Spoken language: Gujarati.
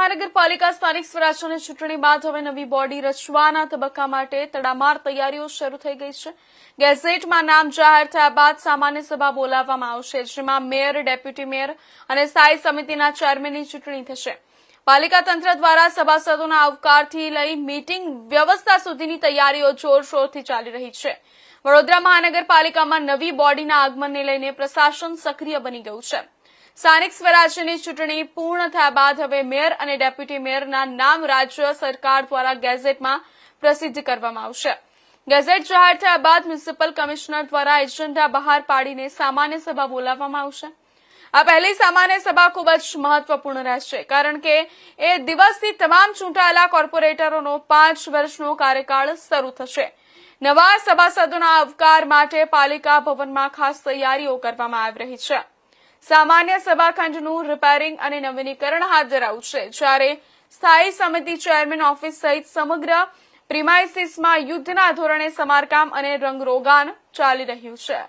મહાનગરપાલિકા સ્થાનિક સ્વરાજ્યની ચૂંટણી બાદ હવે નવી બોડી રચવાના તબક્કા માટે તડામાર તૈયારીઓ શરૂ થઈ ગઈ છે। ગેઝેટમાં નામ જાહેર થયા બાદ સામાન્ય સભા બોલાવવામાં આવશે, જેમાં મેયર, ડેપ્યુટી મેયર અને સ્થાયી સમિતિના ચેરમેનની ચૂંટણી થશે। પાલિકા તંત્ર દ્વારા સભાસદોના આવકારથી લઈ મીટિંગ વ્યવસ્થા સુધીની તૈયારીઓ જોરશોરથી ચાલી રહી છે। વડોદરા મહાનગરપાલિકામાં નવી બોડીના આગમનને લઈને પ્રશાસન સક્રિય બની ગયું છે। સ્થાનિક સ્વરાજ્યની ચૂંટણી પૂર્ણ થયા બાદ હવે મેયર અને ડેપ્યુટી મેયરના નામ રાજ્ય સરકાર દ્વારા ગેઝેટમાં પ્રસિદ્ધ કરવામાં આવશે। ગેઝેટ જાહેર થયા બાદ મ્યુનિસિપલ કમિશનર દ્વારા એજન્ડા બહાર પાડીને સામાન્ય સભા બોલાવવામાં આવશે। આ પહેલી સામાન્ય સભા ખૂબ જ મહત્વપૂર્ણ રહેશે, કારણ કે એ દિવસથી તમામ ચૂંટાયેલા કોર્પોરેટરોનો 5 વર્ષનો કાર્યકાળ શરૂ થશે। નવા સભાસદોના આવકાર માટે પાલિકા ભવનમાં ખાસ તૈયારીઓ કરવામાં આવી રહી છે। સામાન્ય સભાખંડનું રિપેરિંગ અને નવીનીકરણ હાથ ધરાયું છે, જ્યારે સ્થાયી સમિતિ ચેરમેન ઓફિસ સહિત સમગ્ર પ્રિમાઇસીસમાં યુદ્ધના ધોરણે સમારકામ અને રંગરોગાન ચાલી રહ્યું છે।